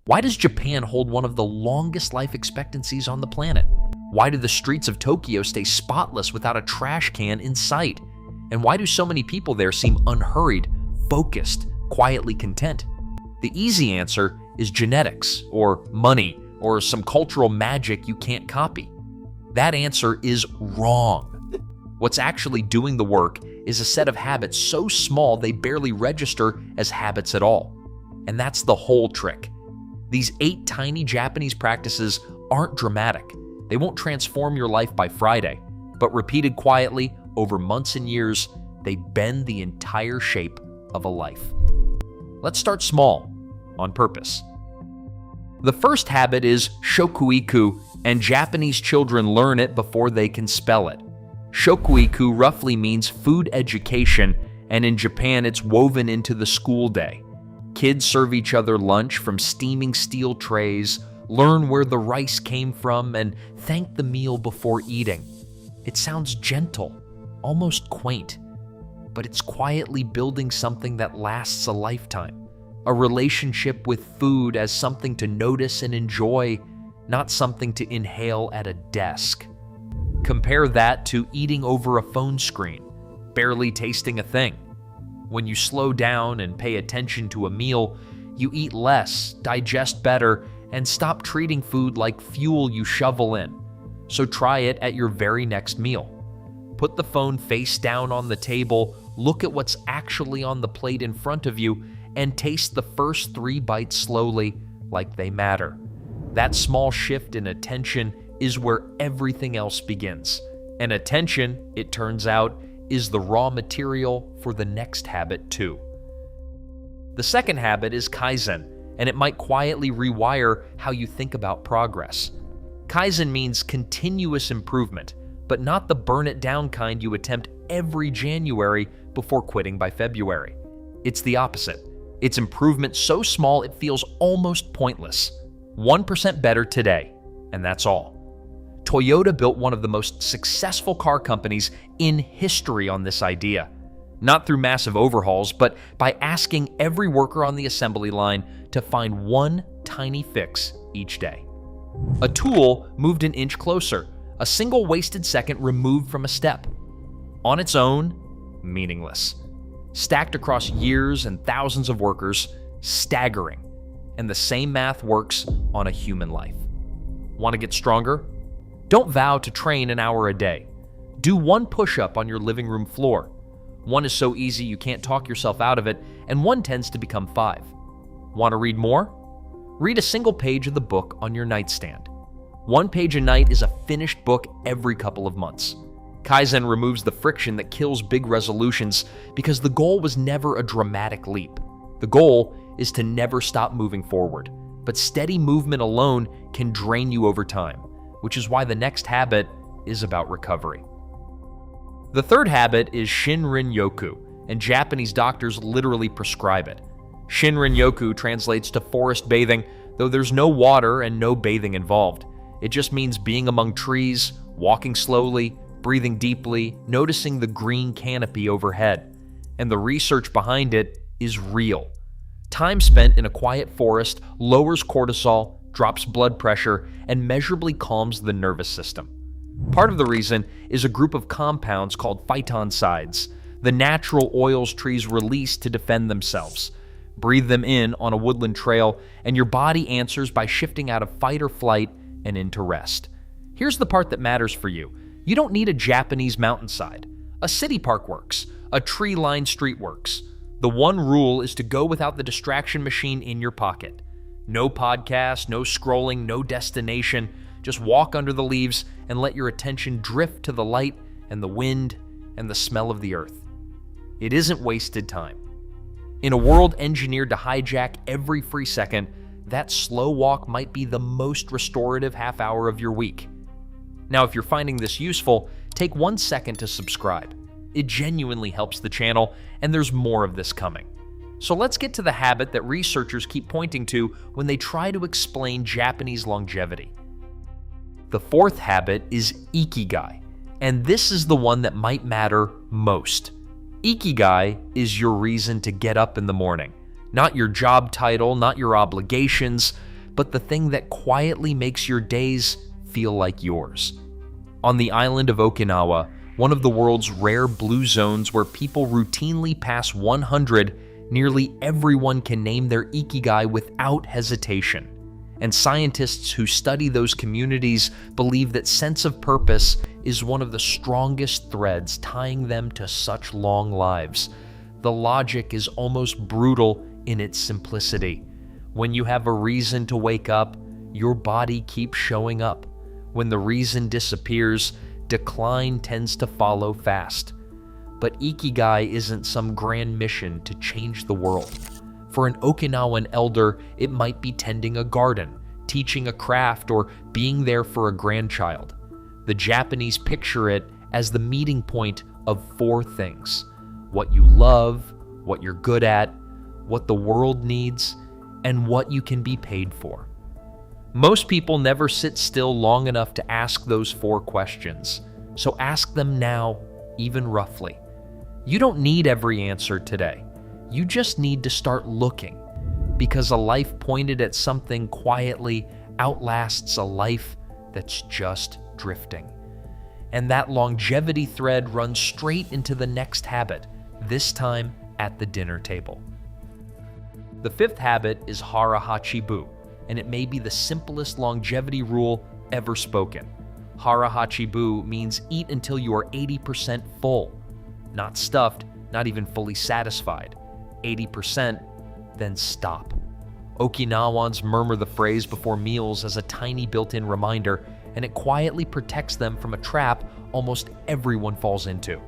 Why does Japan hold one of the longest life expectancies on the planet? Why do the streets of Tokyo stay spotless without a trash can in sight? And why do so many people there seem unhurried, focused, quietly content? The easy answer is genetics, or money, or some cultural magic you can't copy. That answer is wrong. What's actually doing the work is a set of habits so small they barely register as habits at all. And that's the whole trick. These 8 tiny Japanese practices aren't dramatic. They won't transform your life by Friday, but repeated quietly over months and years, they bend the entire shape of a life. Let's start small, on purpose. The first habit is shokuiku, and Japanese children learn it before they can spell it. Shokuiku roughly means food education, and in Japan it's woven into the school day. Kids serve each other lunch from steaming steel trays, learn where the rice came from, and thank the meal before eating. It sounds gentle, almost quaint, but it's quietly building something that lasts a lifetime. A relationship with food as something to notice and enjoy, not something to inhale at a desk. Compare that to eating over a phone screen, barely tasting a thing. When you slow down and pay attention to a meal, you eat less, digest better, and stop treating food like fuel you shovel in. So try it at your very next meal. Put the phone face down on the table, look at what's actually on the plate in front of you, and taste the first 3 bites slowly, like they matter. That small shift in attention is where everything else begins. And attention, it turns out, is the raw material for the next habit too. The second habit is Kaizen, and it might quietly rewire how you think about progress. Kaizen means continuous improvement, but not the burn-it-down kind you attempt every January before quitting by February. It's the opposite. It's improvement so small it feels almost pointless. 1% better today, and that's all. Toyota built one of the most successful car companies in history on this idea. Not through massive overhauls, but by asking every worker on the assembly line to find one tiny fix each day. A tool moved an inch closer, a single wasted second removed from a step. On its own, meaningless. Stacked across years and thousands of workers, staggering. And the same math works on a human life. Want to get stronger? Don't vow to train an hour a day. Do 1 push-up on your living room floor. 1 is so easy you can't talk yourself out of it, and 1 tends to become 5. Want to read more? Read a single page of the book on your nightstand. 1 page a night is a finished book every couple of months. Kaizen removes the friction that kills big resolutions because the goal was never a dramatic leap. The goal is to never stop moving forward, but steady movement alone can drain you over time, which is why the next habit is about recovery. The third habit is Shinrin-yoku, and Japanese doctors literally prescribe it. Shinrin-yoku translates to forest bathing, though there's no water and no bathing involved. It just means being among trees, walking slowly, breathing deeply, noticing the green canopy overhead. And the research behind it is real. Time spent in a quiet forest lowers cortisol, drops blood pressure, and measurably calms the nervous system. Part of the reason is a group of compounds called phytoncides, the natural oils trees release to defend themselves. Breathe them in on a woodland trail, and your body answers by shifting out of fight or flight and into rest. Here's the part that matters for you. You don't need a Japanese mountainside. A city park works. A tree-lined street works. The one rule is to go without the distraction machine in your pocket. No podcast, no scrolling, no destination. Just walk under the leaves and let your attention drift to the light and the wind and the smell of the earth. It isn't wasted time. In a world engineered to hijack every free second, that slow walk might be the most restorative half hour of your week. Now, if you're finding this useful, take 1 second to subscribe. It genuinely helps the channel, and there's more of this coming. So let's get to the habit that researchers keep pointing to when they try to explain Japanese longevity. The fourth habit is Ikigai, and this is the one that might matter most. Ikigai is your reason to get up in the morning. Not your job title, not your obligations, but the thing that quietly makes your days feel like yours. On the island of Okinawa, one of the world's rare blue zones where people routinely pass 100, nearly everyone can name their Ikigai without hesitation. And scientists who study those communities believe that sense of purpose is one of the strongest threads tying them to such long lives. The logic is almost brutal in its simplicity. When you have a reason to wake up, your body keeps showing up. When the reason disappears, decline tends to follow fast. But Ikigai isn't some grand mission to change the world. For an Okinawan elder, it might be tending a garden, teaching a craft, or being there for a grandchild. The Japanese picture it as the meeting point of 4 things: what you love, what you're good at, what the world needs, and what you can be paid for. Most people never sit still long enough to ask those 4 questions, so ask them now, even roughly. You don't need every answer today. You just need to start looking, because a life pointed at something quietly outlasts a life that's just drifting. And that longevity thread runs straight into the next habit, this time at the dinner table. The 5th habit is hara hachi bu, and it may be the simplest longevity rule ever spoken. Hara hachi bu means eat until you are 80% full. Not stuffed, not even fully satisfied. 80%, then stop. Okinawans murmur the phrase before meals as a tiny built-in reminder, and it quietly protects them from a trap almost everyone falls into.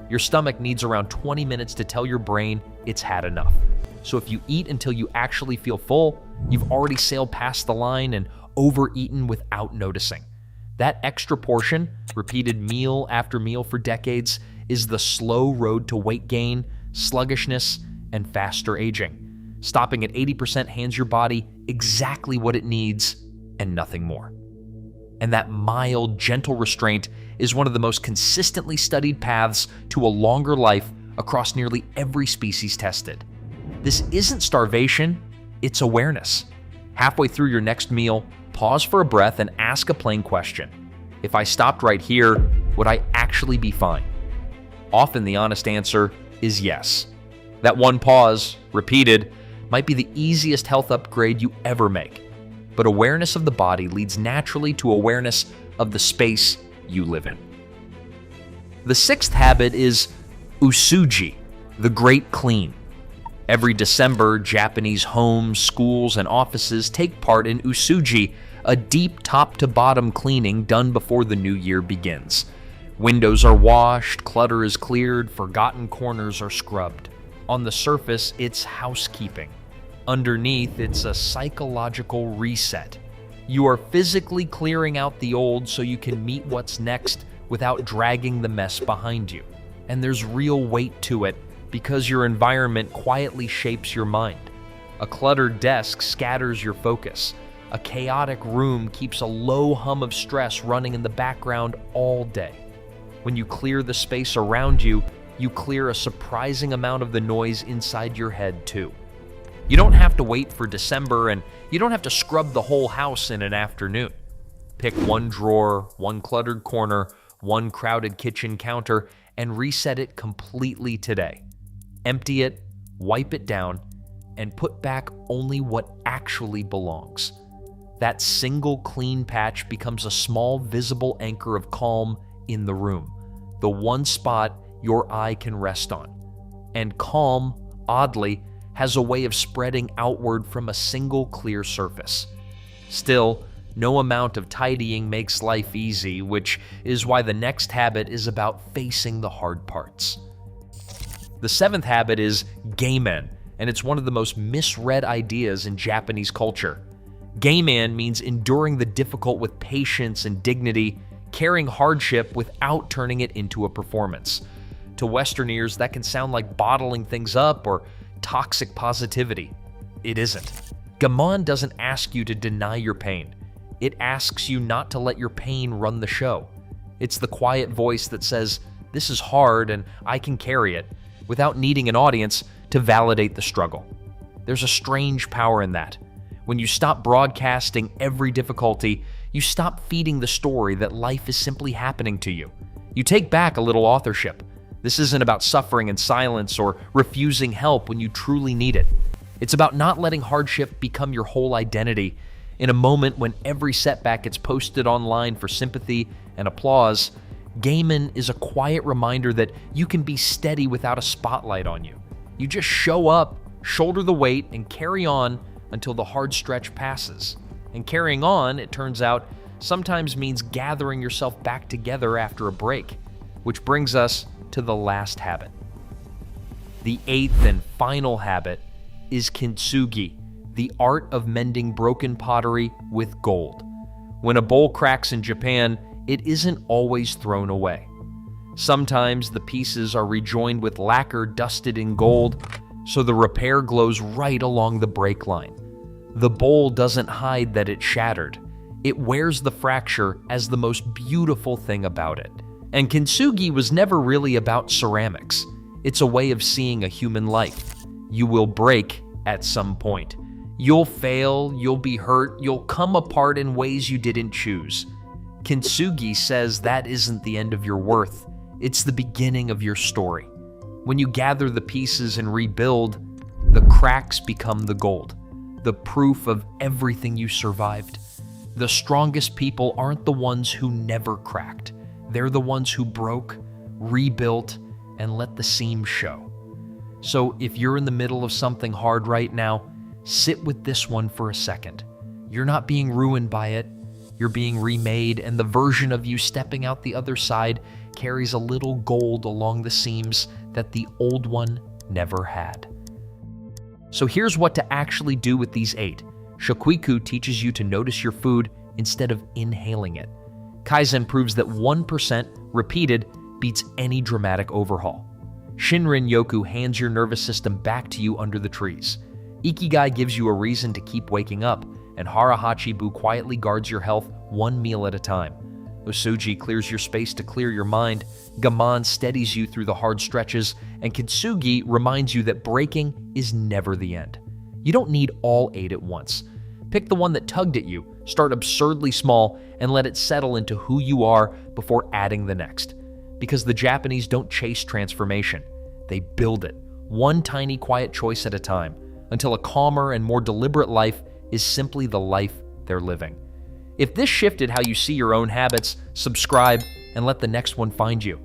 Your stomach needs around 20 minutes to tell your brain it's had enough. So if you eat until you actually feel full, you've already sailed past the line and overeaten without noticing. That extra portion, repeated meal after meal for decades, is the slow road to weight gain, sluggishness, and faster aging. Stopping at 80% hands your body exactly what it needs and nothing more. And that mild, gentle restraint is one of the most consistently studied paths to a longer life across nearly every species tested. This isn't starvation, it's awareness. Halfway through your next meal, pause for a breath and ask a plain question. If I stopped right here, would I actually be fine? Often the honest answer is yes. That one pause, repeated, might be the easiest health upgrade you ever make. But awareness of the body leads naturally to awareness of the space you live in. The 6th habit is usuji, the great clean. Every December, Japanese homes, schools, and offices take part in usuji, a deep top-to-bottom cleaning done before the new year begins. Windows are washed, clutter is cleared, forgotten corners are scrubbed. On the surface, it's housekeeping. Underneath, it's a psychological reset. You are physically clearing out the old so you can meet what's next without dragging the mess behind you. And there's real weight to it because your environment quietly shapes your mind. A cluttered desk scatters your focus. A chaotic room keeps a low hum of stress running in the background all day. When you clear the space around you, you clear a surprising amount of the noise inside your head too. You don't have to wait for December, and you don't have to scrub the whole house in an afternoon. Pick one drawer, one cluttered corner, one crowded kitchen counter, and reset it completely today. Empty it, wipe it down, and put back only what actually belongs. That single clean patch becomes a small visible anchor of calm in the room, the one spot your eye can rest on. And calm, oddly, has a way of spreading outward from a single clear surface. Still, no amount of tidying makes life easy, which is why the next habit is about facing the hard parts. The 7th habit is geimen, and it's one of the most misread ideas in Japanese culture. Geimen means enduring the difficult with patience and dignity, carrying hardship without turning it into a performance. To Western ears, that can sound like bottling things up or toxic positivity. It isn't. Gammon doesn't ask you to deny your pain. It asks you not to let your pain run the show. It's the quiet voice that says, "This is hard and I can carry it," without needing an audience to validate the struggle. There's a strange power in that. When you stop broadcasting every difficulty, you stop feeding the story that life is simply happening to you. You take back a little authorship. This isn't about suffering in silence or refusing help when you truly need it. It's about not letting hardship become your whole identity. In a moment when every setback gets posted online for sympathy and applause, Gaiman is a quiet reminder that you can be steady without a spotlight on you. You just show up, shoulder the weight, and carry on until the hard stretch passes. And carrying on, it turns out, sometimes means gathering yourself back together after a break, which brings us to the last habit. The eighth and final habit is Kintsugi, the art of mending broken pottery with gold. When a bowl cracks in Japan, it isn't always thrown away. Sometimes the pieces are rejoined with lacquer dusted in gold, so the repair glows right along the break line. The bowl doesn't hide that it shattered. It wears the fracture as the most beautiful thing about it. And Kintsugi was never really about ceramics. It's a way of seeing a human life. You will break at some point. You'll fail, you'll be hurt, you'll come apart in ways you didn't choose. Kintsugi says that isn't the end of your worth. It's the beginning of your story. When you gather the pieces and rebuild, the cracks become the gold, the proof of everything you survived. The strongest people aren't the ones who never cracked. They're the ones who broke, rebuilt, and let the seams show. So if you're in the middle of something hard right now, sit with this one for a second. You're not being ruined by it. You're being remade, and the version of you stepping out the other side carries a little gold along the seams that the old one never had. So here's what to actually do with these 8. Shokuiku teaches you to notice your food instead of inhaling it. Kaizen proves that 1% repeated beats any dramatic overhaul. Shinrin Yoku hands your nervous system back to you under the trees. Ikigai gives you a reason to keep waking up, and Hara Hachibu quietly guards your health one meal at a time. Osuji clears your space to clear your mind, Gaman steadies you through the hard stretches, and Kintsugi reminds you that breaking is never the end. You don't need all 8 at once. Pick the one that tugged at you, start absurdly small, and let it settle into who you are before adding the next. Because the Japanese don't chase transformation, they build it, one tiny quiet choice at a time, until a calmer and more deliberate life is simply the life they're living. If this shifted how you see your own habits, subscribe and let the next one find you.